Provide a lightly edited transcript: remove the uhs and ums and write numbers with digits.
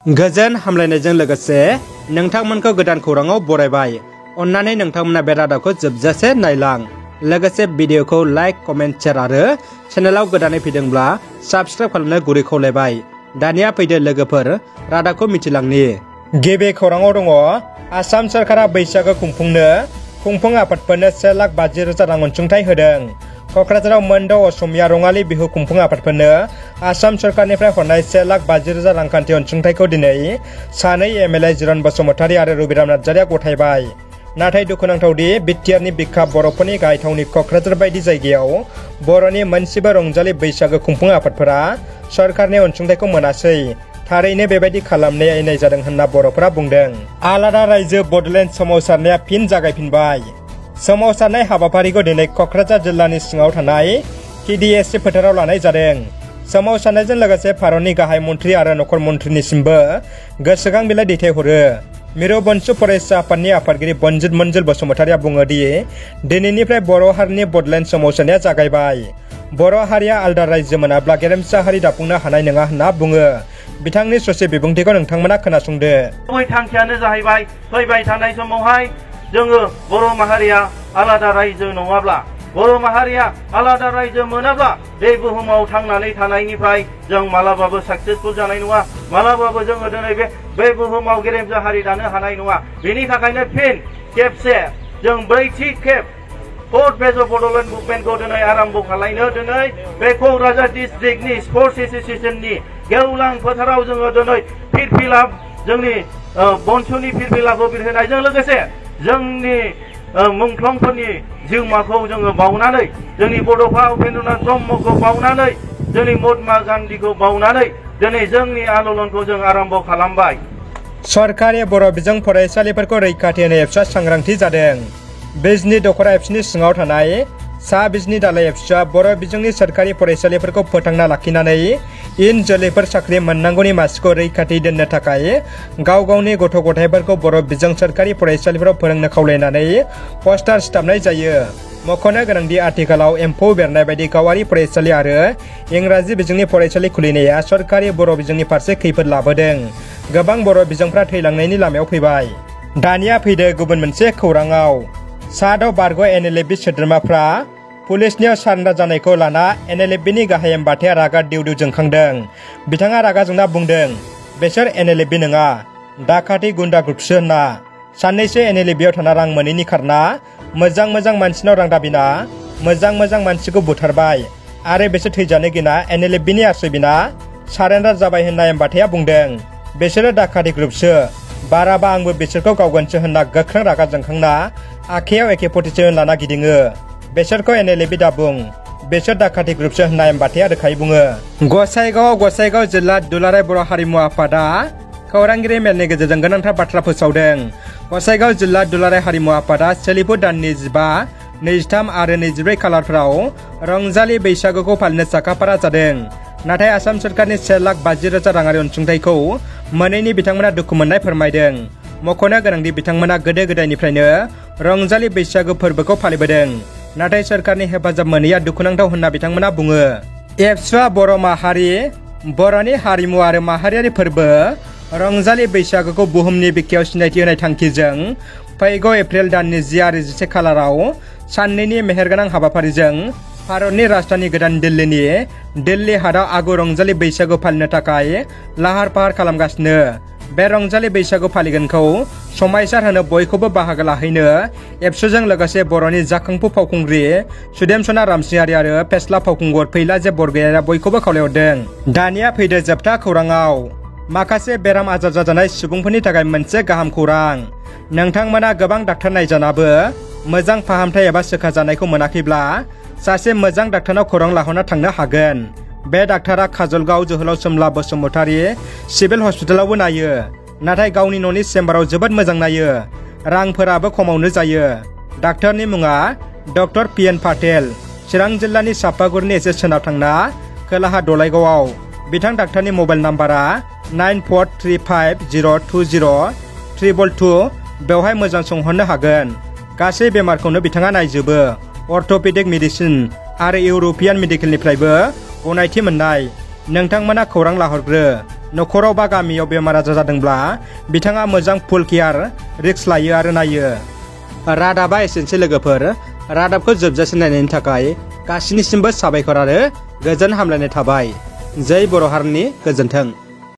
गोजोन हामलायनायजों लोगोसे नोंथांमोनखौ गोदान खौराङाव बरायबाय। अन्नानै नोंथांमोना बे रादाबखौ जोबजासे नायलां। लोगोसे भिडिअखौ लाइक, कमेन्ट, शेयार आरो चेनेलाव गोदानै फैदोंब्ला साबस्क्राइब खालामनो गुरै खावलायबाय। दानिया फैदो लोगोफोर रादाबखौ मिथिलांनि। गिबि खौराङाव दङ आसाम सरकारा बैसागो खुंफुं आफादफोरनो 1,50,000 रां अनसुंथाइ होदों। क'क्राझाराव मोनद' असमिया रङालि बिहु खुंफुं आफादफोरनो आसाम सरकारनिफ्राय हरनाय 1,50,000 रांखान्थि अनसुंथाइखौ दिनै सानै एमएलए जिरन बसुमतारी आरो रबिराम नार्जारिया गथायबाय। नाथाय दुखुनांथावदि बिटिआरनि बिखा बर'फोरनि गाहाय थावनि क'क्राझार बायदि जायगायाव बर'नि मोनसेबो रंजालि बैसागो खुंफुं आफादफोरा सरकारनि अनसुंथाइखौ मोनासै। थारैनो बेबायदि खालामनाया इनाय जादों होनना बर'फोरा बुंदों। आलादा रायजो बड'लेण्ड सोमावसारनाया फिन जागायफिनबाय। सोमावसारनाय हाबाफारिखौ दिनै क'क्राझार जिल्लानि सिङाव थानाय केडिएसि फोथाराव लानाय जादों। सोमावसारनायजों लोगोसे भारतनि गाहाय मन्थ्रि आरो नखर मन्थ्रिनिसिमबो गोसोखां बिलाइ दैथायहरो। मिरु बनसु फरायसा आफादनि आफादगिरि बनजित मन्जुल बसुमतारीया बुङो दि दिनैनिफ्राय बर' हारिनि बड'लेण्ड सोमावसारनाया जागायबाय। बर' हारिया आलदा रायजो मोनाब्ला गेरेमसा हारि दाफुंनो हानाय नङा होनना बुङो। बिथांनि ससे बिबुंथिखौ नोंथांमोना खोनासंदो। थांखियानो जाहैबाय फैबाय थानाय समावहाय जोङो बर' माहारिया आलादा रायजो नङाब्ला, बर' माहारिया आलादा रायजो मोनाब्ला बे बुहुमाव थांनानै थानायनिफ्राय जों मालाबाबो साक्सेसफुल जानाय नङा। मालाबाबो जोङो दिनै बे बुहुमाव गेरेमसा हारि दानो हानाय नङा। बेनि थाखायनो फिन खेबसे जों ब्रैथि खेब फोर्थ फेज अफ बड'लेण्ड मुभमेन्टखौ दिनै आरम्भ खालामनो दिनै बे क'क्राझार डिस्ट्रिक्टनि स्पर्ट्स एस'सिएशननि गेवलां फोथाराव जोङो दिनै फिरफिला जोंनि बनसुनि फिरफिलाखौ बिरहोनायजों लोगोसे जोंनि मुंख्लंफोरनि जिउमाखौ जोङो बावनानै, जोंनि बड'फा उपेन्द्रनाथ ब्रह्मखौ बावनानै, जोंनि महात्मा गान्धीखौ बावनानै दिनै जोंनि आन्दलनखौ जों आरम्भ खालामबाय। सरकारि बर' बिजों फरायसालिफोरखौ रैखाथि होनो एबसुआ सांग्रांथि जादों। बिजनि दख'रा एबसुनि सिङाव थानाय सा बिजनि दालाय एबसुआ बर' बिजोंनि सोरखारि फरायसालिफोरखौ फोथांना लाखिनानै इयुन जोलैफोर साख्रि मोननांगौनि मासिखौ रैखाथि दोननो थाखाय गाव गावनि गथ' गथायफोरखौ बर' बिजों सोरखारि फरायसालिफोराव फोरोंनो खावलायनानै पस्टार सिथाबनाय जायो। मख'नो गोनांदि आथिखालाव एम्फौ बेरनाय बायदि गावारि फरायसालि आरो इंराजि बिजोंनि फरायसालि खुलिनाया सरकारि बर' बिजोंनि फारसे खैफोद लाबोदों। गोबां बर' बिजोंफ्रा थैलांनायनि लामायाव फैबाय। दानिया फैदो गुबुन मोनसे खौराङाव। साद' बारग' एनएलएफबि सोद्रोमाफ्रा पुलिसनियाव सारेन्डार जानायखौ लाना एनएलएफबिनि गाहाय एमबाथाया रागा दिउ दिउ जोंखांदों। बिथाङा रागा जोंना बुंदों बेसोर एनएलएफबि नङा, डाकाति गुन्डा ग्रुपसो होनना। साननैसो एनएलएफबियाव थाना रां मोनैनि खारना मोजां मानसिनाव रां दाबिना मोजां मानसिखौ बुथारबाय आरो बिसोर थैजानो गिना एनएलएफबिनि आश्रय बिना सारेन्डार जाबाय होनना एमबाथाया बुंदों। बिसोरो डाकाति ग्रुपसो, बाराबा आंबो बिसोरखौ गावगोनसो होनना गोख्रों रागा जोंखांना आखायाव एके फटिसे लाना गिदिङो। बेसोरखौ एनएलएफबि दाबुं, बेसोर डाकाति ग्रुपसो होनना एमबाथाया रोखायै बुङो। गसाइगाव जिल्ला दुलाराय बर' हारिमु आफादा खौरांगिरि मेलनि गेजेरजों गोनांथार बाथ्रा फोसावदों। गसाइगाव जिल्ला दुलाराय हारिमु आफादा सोलिफु दाननि 15, 23 आरो 24 खालारफोराव रंजालि बैसागुखौ फालिनो साखाफारा जादों। नाथाय आसाम सरकारनि 1,50,000 राङारि अनसुंथाइखौ मोनैनि बिथांमोना दुखु मोननाय फोरमायदों। मख'नो गोनांदि बिथांमोना गोदो गोदायनिफ्रायनो रंजालि बैसागु फोरबोखौ फालिबोदों। नाथाय सरकारनि हेफाजाब मोनैया दुखुनांथाव होनना बिथांमोना बुङो। एबसुआ बर' माहारि, बर'नि हारिमु आरो माहारियारि फोरबो रंजालि बैसागुखौ बुहुमनि बिखायाव सिनायथि होनाय थांखिजों फैगौ एप्रिल दाननि 10 आरो 11 खालाराव साननैनि मेहेरगोनां हाबाफारिजों भारतनि राजधानि गोदान दिल्लीनि दिल्ली हाटआव आगु रंजालि बैसागु फालिनो थाखाय लाहार फाहार खालामगासिनो। बे रंजालि बैसागु फालिगोनखौ समायसार होनो बयखौबो बाहागो लाहैनो एबसुजों लोगोसे बर'नि जाखांफु फावखुंग्रि सुदेमसना रामसिंहारि आरो फेस्ला फावखुंगुर फैलाजे बरगयारिया बयखौबो खावलायहरदों। दानिया फैदो जोबथा खौराङाव। माखासे बेराम आजार जाजानाय सुबुंफोरनि थाखाय मोनसे गाहाम खौरां। नोंथांमोना गोबां डाक्टार नायजानाबो मोजां फाहामथाय एबा सोखाजानायखौ मोनाखैब्ला सासे मोजां डाक्टारनाव खौरां लाहरना थांनो हागोन। बे डाक्टारा काजलगाव जोहोलाव सोमला बसुमतारी सिभिल हस्पिटालावबो नायो। नाथाय गावनि न'नि चेम्बाराव जोबोद मोजां नायो। रांफोराबो खमावनो जायो। डाक्टारनि मुङा डक्टर पिएन पाटेल। चिरां जिल्लानि सापागुरिनि एसे सोनाब थांना खोलाहा दलाइगावआव। बिथां डाक्टारनि मबाइल नाम्बारा 9435020222। बेवहाय मोजां सोंहरनो हागोन। गासै बेमारखौनो बिथाङा नायजोबो। अर्थ'पेडिक मेडिसिन आरो इउर'पियान मेडिकेलनिफ्रायबो गनायथि मोननाय। नोंथांमोना खौरां लाहरग्रो। नखराव बा गामियाव बेमार आजार जादोंब्ला बिथाङा मोजां फुल केयार रिक्स लायो आरो नायो। रादाबा एसेनोसै लोगोफोर, रादाबखौ जोबजासिम नायनायनि थाखाय गासिनिसिमबो साबायखर आरो गोजोन हामलायनाय थाबाय। जै बर' हारिनि गोजोन्थों।